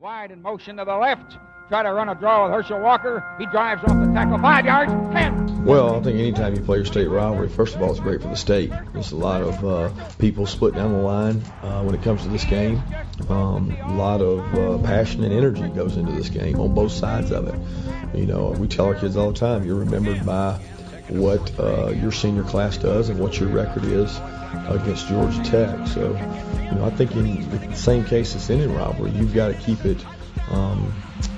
wide in motion to the left. Try to run a draw with Herschel Walker. He drives off the tackle, 5 yards, 10. Well, I think anytime you play your state rivalry, first of all, it's great for the state. There's a lot of people split down the line when it comes to this game. A lot of passion and energy goes into this game on both sides of it. You know, we tell our kids all the time, you're remembered by what your senior class does and what your record is against Georgia Tech. So, you know, I think in the same case as any rivalry, you've got to keep it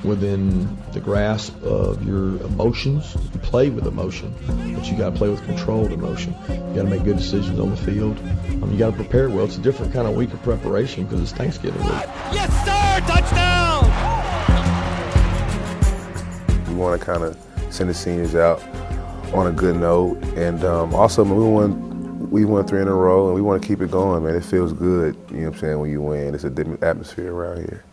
within the grasp of your emotions. You play with emotion, but you got to play with controlled emotion. You got to make good decisions on the field. You got to prepare well. It's a different kind of week of preparation because it's Thanksgiving week. Yes, sir! Touchdown! We want to kind of send the seniors out on a good note, and also we won 3 in a row, and we want to keep it going, man. It feels good, you know what I'm saying, when you win. It's a different atmosphere around here.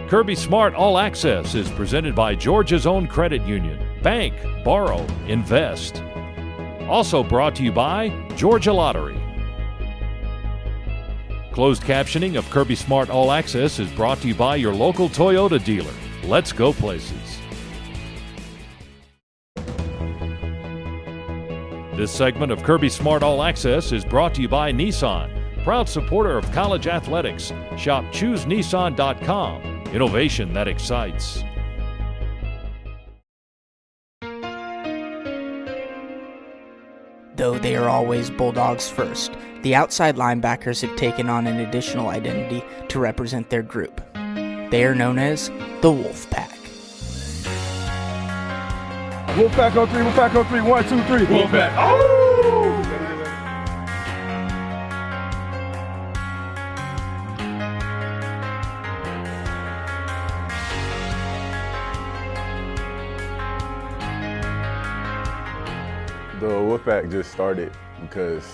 Kirby Smart All Access is presented by Georgia's own credit union. Bank, borrow, invest. Also brought to you by Georgia Lottery. Closed captioning of Kirby Smart All Access is brought to you by your local Toyota dealer. Let's go places. This segment of Kirby Smart All Access is brought to you by Nissan, proud supporter of college athletics. Shop ChooseNissan.com. Innovation that excites. Though they are always Bulldogs first, the outside linebackers have taken on an additional identity to represent their group. They are known as the Wolfpack. Wolfpack on 3, Wolfpack on 3, 1, 2, 3. Wolfpack. Oh! The Wolfpack just started because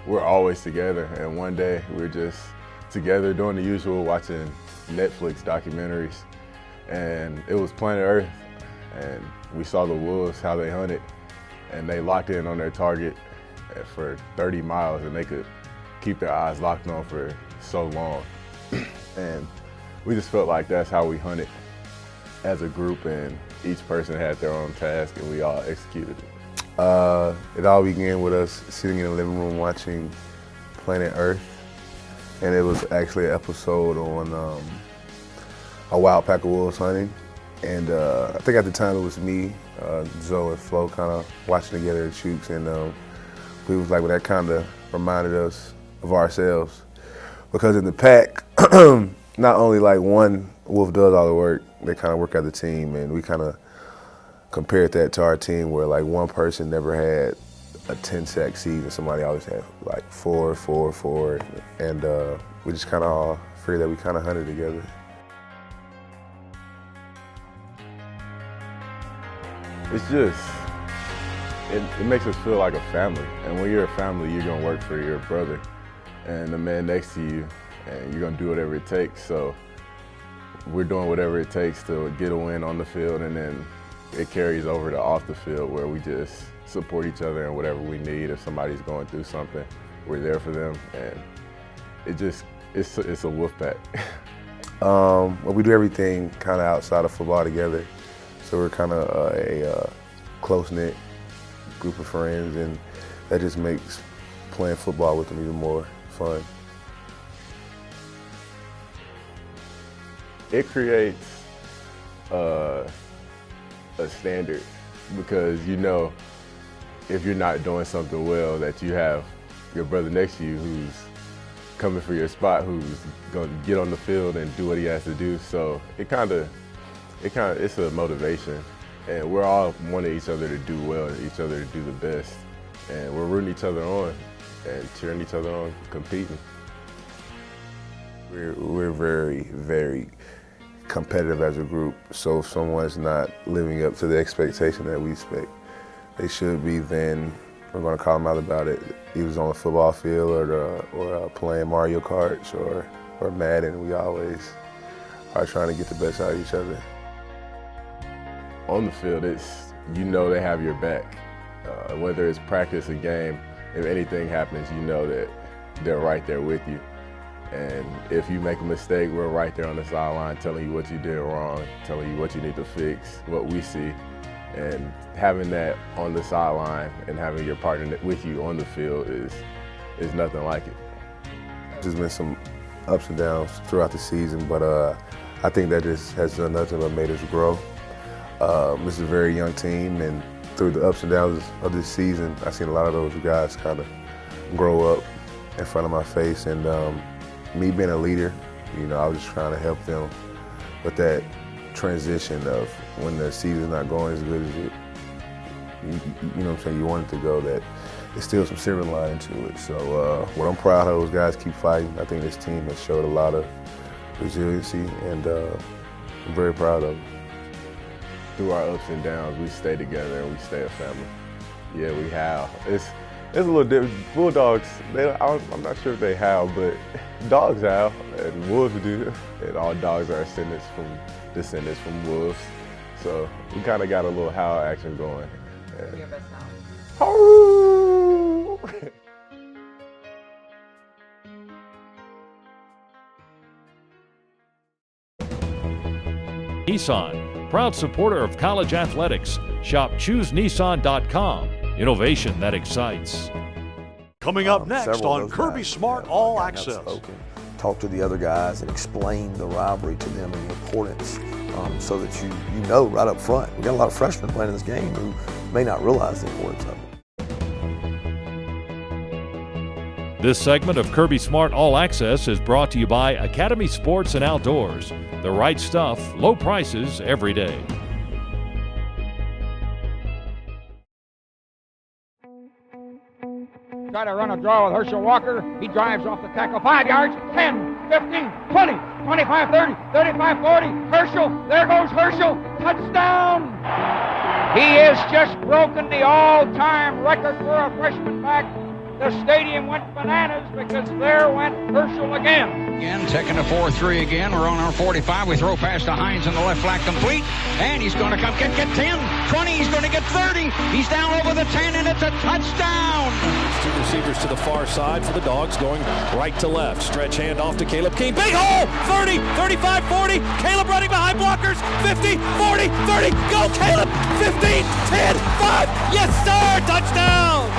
we're always together, and one day we're just together doing the usual, watching Netflix documentaries, and it was Planet Earth, and we saw the wolves, how they hunted, and they locked in on their target for 30 miles, and they could keep their eyes locked on for so long. And we just felt like that's how we hunted as a group, and each person had their own task, and we all executed it. It all began with us sitting in the living room watching Planet Earth, and it was actually an episode on a wild pack of wolves hunting. And I think at the time it was me, Zoe and Flo kind of watching together at Chooks, and we was like, well, that kind of reminded us of ourselves. Because in the pack, not only like one wolf does all the work, they kind of work as a team, and we kind of compared that to our team where like one person never had a 10-sack season, somebody always had like 4, 4, 4, and we just kind of all figured that we kind of hunted together. It's just, it makes us feel like a family, and when you're a family, you're gonna work for your brother and the man next to you, and you're gonna do whatever it takes. So we're doing whatever it takes to get a win on the field, and then it carries over to off the field where we just support each other and whatever we need. If somebody's going through something, we're there for them, and it's a wolf pack. Well, we do everything kind of outside of football together, so we're kind of a close-knit group of friends, and that just makes playing football with them even more fun. It creates a standard, because you know if you're not doing something well that you have your brother next to you who's coming for your spot, who's going to get on the field and do what he has to do. So it's a motivation, and we're all wanting each other to do well, each other to do the best. and we're rooting each other on and cheering each other on, competing. We're very, very competitive as a group, so if someone's not living up to the expectation that we expect they should be, then we're going to call them out about it. Either on the football field or playing Mario Kart or Madden. We always are trying to get the best out of each other. On the field, you know they have your back. Whether it's practice or game, if anything happens, you know that they're right there with you. And if you make a mistake, we're right there on the sideline telling you what you did wrong, telling you what you need to fix, what we see. And having that on the sideline and having your partner with you on the field is nothing like it. There's been some ups and downs throughout the season, but I think that just has done nothing but made us grow. This is a very young team, and through the ups and downs of this season, I've seen a lot of those guys kind of grow up in front of my face. And me being a leader, I was just trying to help them with that transition of when the season's not going as good as you know what I'm saying, you want it to go, that there's still some silver lining to it. So what I'm proud of, those guys keep fighting. I think this team has showed a lot of resiliency, and I'm very proud of them. Through our ups and downs, we stay together and we stay a family. Yeah, we howl. It's a little different. Bulldogs, I'm not sure if they howl, but dogs howl and wolves do. And all dogs are descendants from wolves. So we kind of got a little howl action going. Give your best howl. Nissan, proud supporter of college athletics. Shop ChooseNissan.com. Innovation that excites. Coming up next on Kirby Smart All Access. Talk to the other guys and explain the rivalry to them and the importance, so that you know right up front. We've got a lot of freshmen playing in this game who may not realize the importance of it. This segment of Kirby Smart All Access is brought to you by Academy Sports and Outdoors. The right stuff, low prices every day. Try to run a draw with Herschel Walker. He drives off the tackle 5 yards, 10, 15, 20, 25, 30, 35, 40. Herschel, there goes Herschel. Touchdown! He has just broken the all-time record for a freshman back. The stadium went bananas because there went Herschel again. Again, taking the 4-3 again. We're on our 45. We throw past to Hines in the left flat complete. And he's going to come get 10, 20. He's going to get 30. He's down over the 10, and it's a touchdown. Two receivers to the far side for the Dogs, going right to left. Stretch hand off to Caleb King. Big hole! 30, 35, 40. Caleb running behind blockers. 50, 40, 30. Go, Caleb! 15, 10, 5. Yes, sir! Touchdown!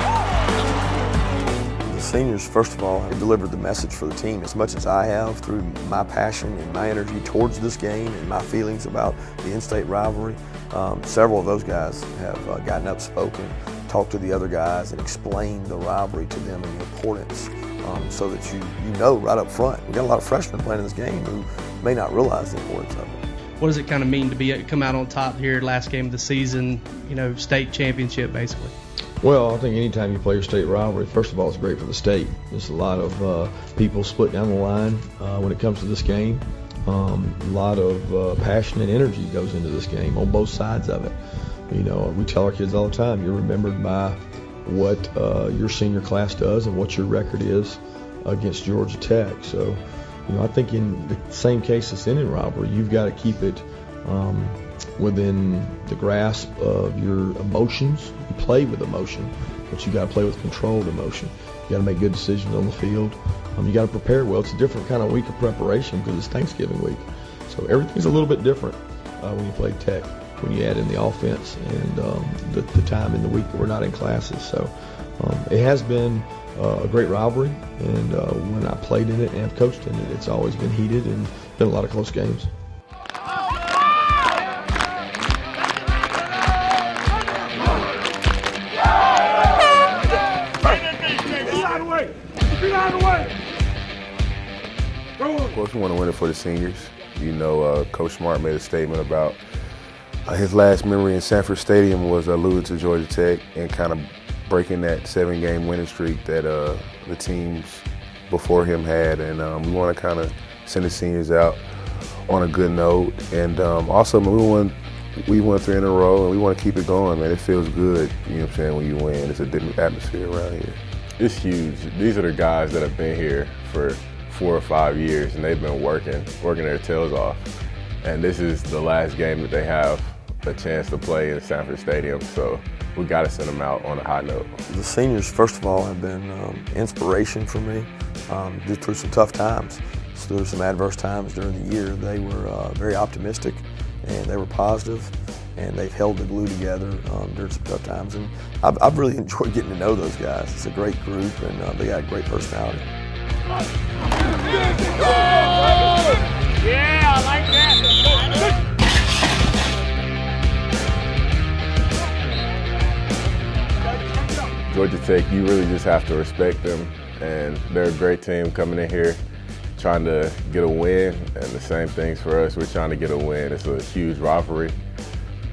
The seniors, first of all, have delivered the message for the team as much as I have through my passion and my energy towards this game and my feelings about the in-state rivalry. Several of those guys have gotten outspoken, talked to the other guys, and explained the rivalry to them and the importance, so that you know right up front. We've got a lot of freshmen playing in this game who may not realize the importance of it. What does it kind of mean to come out on top here, last game of the season, state championship basically? Well, I think anytime you play your state rivalry, first of all, it's great for the state. There's a lot of people split down the line when it comes to this game. A lot of passion and energy goes into this game on both sides of it. We tell our kids all the time, you're remembered by what your senior class does and what your record is against Georgia Tech. So, I think in the same case as any rivalry, you've got to keep it within the grasp of your emotions. You play with emotion, but you got to play with controlled emotion. You got to make good decisions on the field. You got to prepare well. It's a different kind of week of preparation because it's Thanksgiving week. So everything's a little bit different when you play Tech, when you add in the offense and the time in the week that we're not in classes. So it has been a great rivalry, and when I played in it and coached in it, it's always been heated and been a lot of close games. Of course, we want to win it for the seniors. Coach Smart made a statement about his last memory in Sanford Stadium was alluded to Georgia Tech and kind of breaking that 7-game winning streak that the teams before him had, and we want to kind of send the seniors out on a good note. And also, we won 3 in a row, and we want to keep it going, man. It feels good, you know what I'm saying, when you win. It's a different atmosphere around here. It's huge. These are the guys that have been here for 4 or 5 years, and they've been working their tails off. And this is the last game that they have a chance to play in Sanford Stadium, so we got to send them out on a high note. The seniors, first of all, have been inspiration for me. Through some tough times, through some adverse times during the year, they were very optimistic and they were positive, and they've held the glue together during some tough times. And I've really enjoyed getting to know those guys. It's a great group, and they got great personality. Yeah, I like that. Georgia Tech, you really just have to respect them, and they're a great team coming in here trying to get a win, and the same things for us. We're trying to get a win. It's a huge rivalry.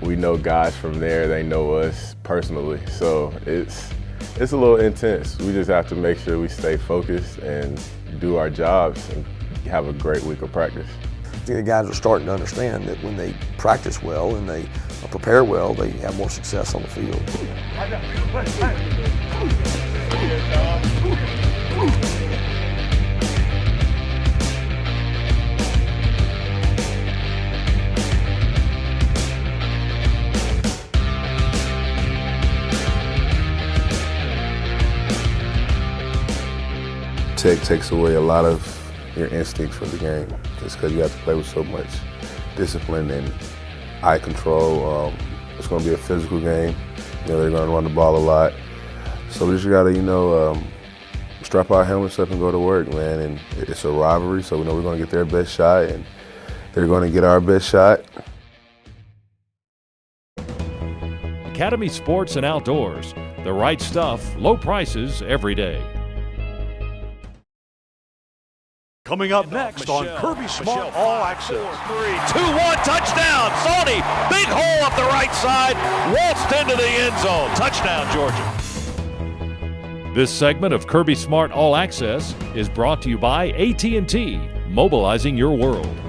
We know guys from there, they know us personally, so it's a little intense. We just have to make sure we stay focused and do our jobs and have a great week of practice. I think the guys are starting to understand that when they practice well and they prepare well, they have more success on the field. Tech takes away a lot of your instincts for the game, just because you have to play with so much discipline and eye control. It's going to be a physical game. They're going to run the ball a lot. So we just got to, strap our helmets up and go to work, man. And it's a rivalry, so we know we're going to get their best shot, and they're going to get our best shot. Academy Sports and Outdoors. The right stuff, low prices every day. Coming up next on Kirby Smart All Access. 4-3, 2-1, touchdown, Sony, big hole up the right side, waltzed into the end zone, touchdown, Georgia. This segment of Kirby Smart All Access is brought to you by AT&T, mobilizing your world.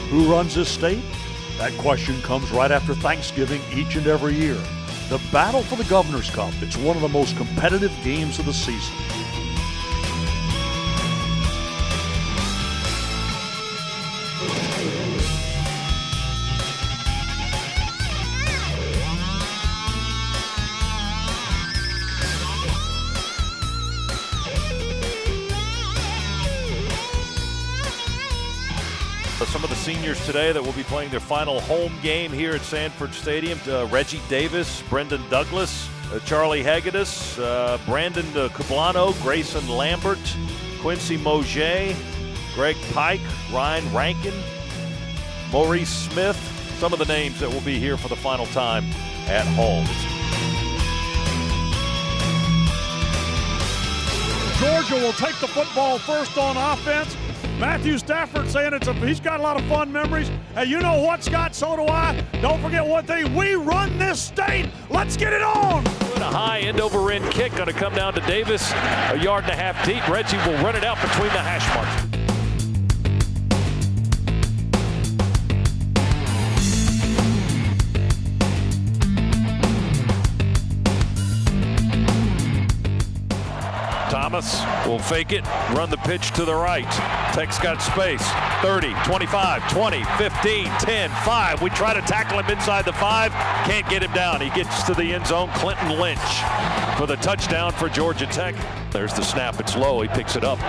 Who runs this state? That question comes right after Thanksgiving each and every year. The battle for the Governor's Cup. It's one of the most competitive games of the season. Some of the seniors today that will be playing their final home game here at Sanford Stadium. Reggie Davis, Brendan Douglas, Charlie Hagedis, Brandon Cublano, Grayson Lambert, Quincy Moget, Greg Pike, Ryan Rankin, Maurice Smith. Some of the names that will be here for the final time at home. Georgia will take the football first on offense. Matthew Stafford saying he's got a lot of fun memories. And you know what, Scott? So do I. Don't forget one thing. We run this state. Let's get it on. A high end-over-end kick going to come down to Davis. 1.5 yards deep. Reggie will run it out between the hash marks. Thomas will fake it, run the pitch to the right. Tech's got space. 30, 25, 20, 15, 10, 5. We try to tackle him inside the 5. Can't get him down. He gets to the end zone. Clinton Lynch for the touchdown for Georgia Tech. There's the snap. It's low. He picks it up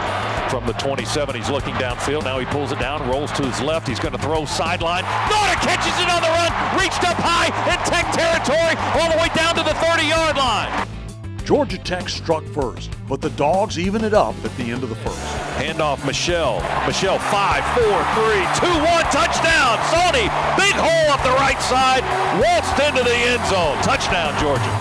from the 27. He's looking downfield. Now he pulls it down, rolls to his left. He's going to throw sideline. Nora catches it on the run. Reached up high in Tech territory all the way down to the 30-yard line. Georgia Tech struck first, but the Dogs even it up at the end of the first. Handoff Michelle. Michelle 5, 4, 3, 2, 1, touchdown. Sony, big hole up the right side, waltzed into the end zone. Touchdown, Georgia.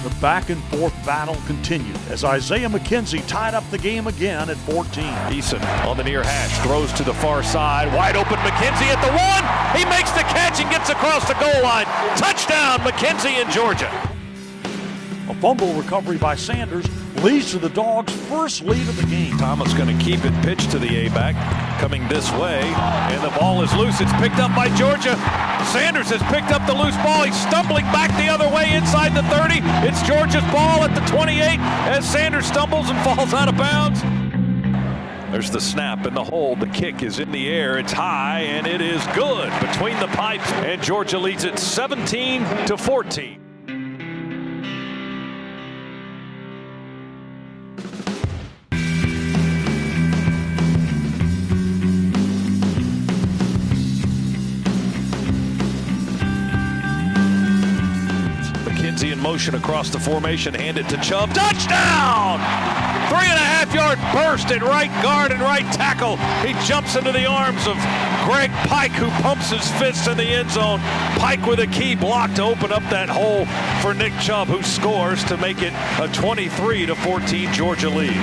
The back and forth battle continued as Isaiah McKenzie tied up the game again at 14. Eason on the near hash, throws to the far side, wide open McKenzie at the 1. He makes the catch and gets across the goal line. Touchdown, McKenzie in Georgia. A fumble recovery by Sanders leads to the Dogs' first lead of the game. Thomas going to keep it pitched to the A-back, coming this way, and the ball is loose. It's picked up by Georgia. Sanders has picked up the loose ball. He's stumbling back the other way inside the 30. It's Georgia's ball at the 28 as Sanders stumbles and falls out of bounds. There's the snap and the hold. The kick is in the air. It's high, and it is good between the pipes, and Georgia leads it 17-14. In motion across the formation, hand it to Chubb. Touchdown! 3.5-yard burst at right guard and right tackle. He jumps into the arms of Greg Pike, who pumps his fist in the end zone. Pike with a key block to open up that hole for Nick Chubb, who scores to make it a 23-14 Georgia lead.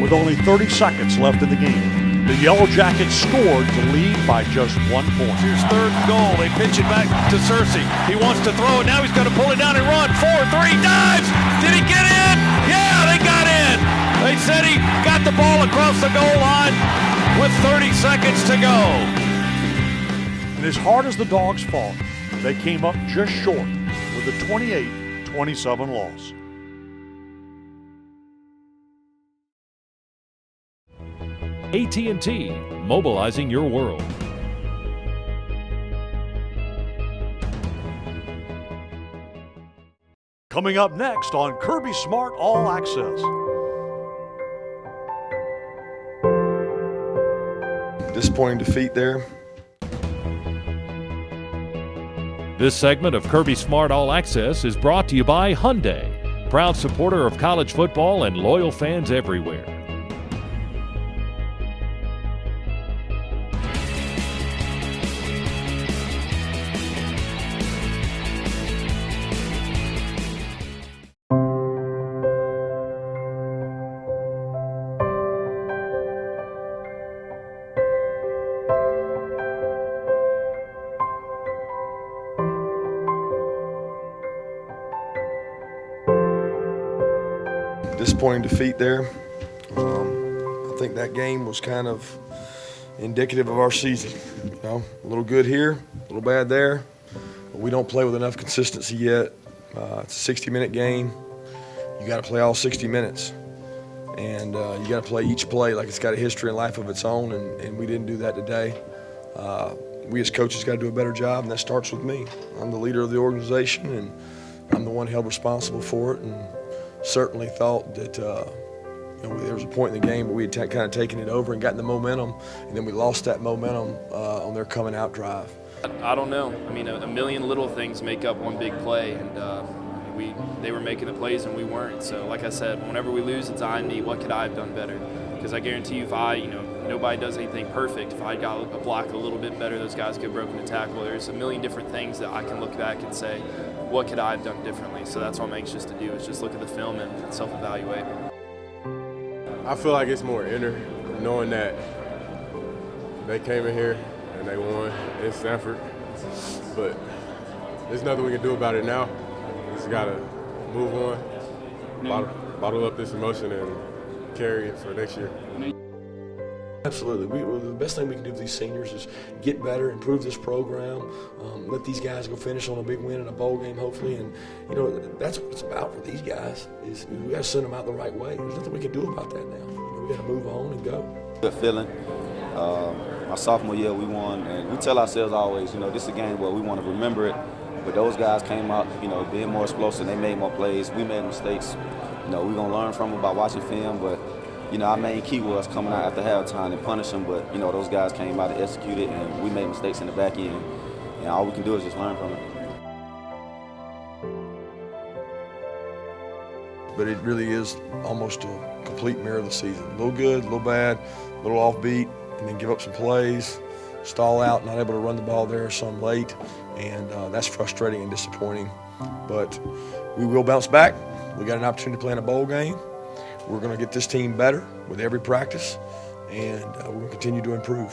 With only 30 seconds left in the game, the Yellow Jackets scored to lead by just 1 point. Here's third and goal. They pitch it back to Cersei. He wants to throw it. Now he's going to pull it down and run. 4-3, dives. Did he get in? Yeah, they got in. They said he got the ball across the goal line with 30 seconds to go. And as hard as the Dogs fought, they came up just short with a 28-27 loss. AT&T, mobilizing your world. Coming up next on Kirby Smart All Access. Disappointing defeat there. This segment of Kirby Smart All Access is brought to you by Hyundai, proud supporter of college football and loyal fans everywhere. Disappointing defeat there. I think that game was kind of indicative of our season. You know, a little good here, a little bad there. But we don't play with enough consistency yet. It's a 60-minute game. You got to play all 60 minutes. And you got to play each play like it's got a history and life of its own, and we didn't do that today. We as coaches got to do a better job, and that starts with me. I'm the leader of the organization, and I'm the one held responsible for it, and certainly thought that there was a point in the game where we had kind of taken it over and gotten the momentum, and then we lost that momentum on their coming out drive. I don't know. I mean, a million little things make up one big play, and they were making the plays and we weren't. So, like I said, whenever we lose, it's on me. What could I have done better? Because I guarantee you, if nobody does anything perfect. If I got a block a little bit better, those guys could have broken a tackle. There's a million different things that I can look back and say, what could I have done differently? So that's what I'm anxious to do, is just look at the film and self-evaluate. I feel like it's more inner, knowing that they came in here and they won in Stanford. But there's nothing we can do about it now. We just got to move on, bottle up this emotion and carry it for next year. Absolutely. The best thing we can do with these seniors is get better, improve this program, let these guys go finish on a big win in a bowl game, hopefully. And, that's what it's about for these guys, is we got to send them out the right way. There's nothing we can do about that now. We got to move on and go. Good feeling. My sophomore year, we won, and we tell ourselves always, this is a game where we want to remember it. But those guys came out, being more explosive. They made more plays. We made mistakes. We're going to learn from them by watching film, but you know, our main key was coming out after halftime and punish them, but, you know, those guys came out and executed, and we made mistakes in the back end. And all we can do is just learn from it. But it really is almost a complete mirror of the season. A little good, a little bad, a little offbeat, and then give up some plays, stall out, not able to run the ball there some late, and that's frustrating and disappointing. But we will bounce back. We got an opportunity to play in a bowl game. We're going to get this team better with every practice, and we're going to continue to improve.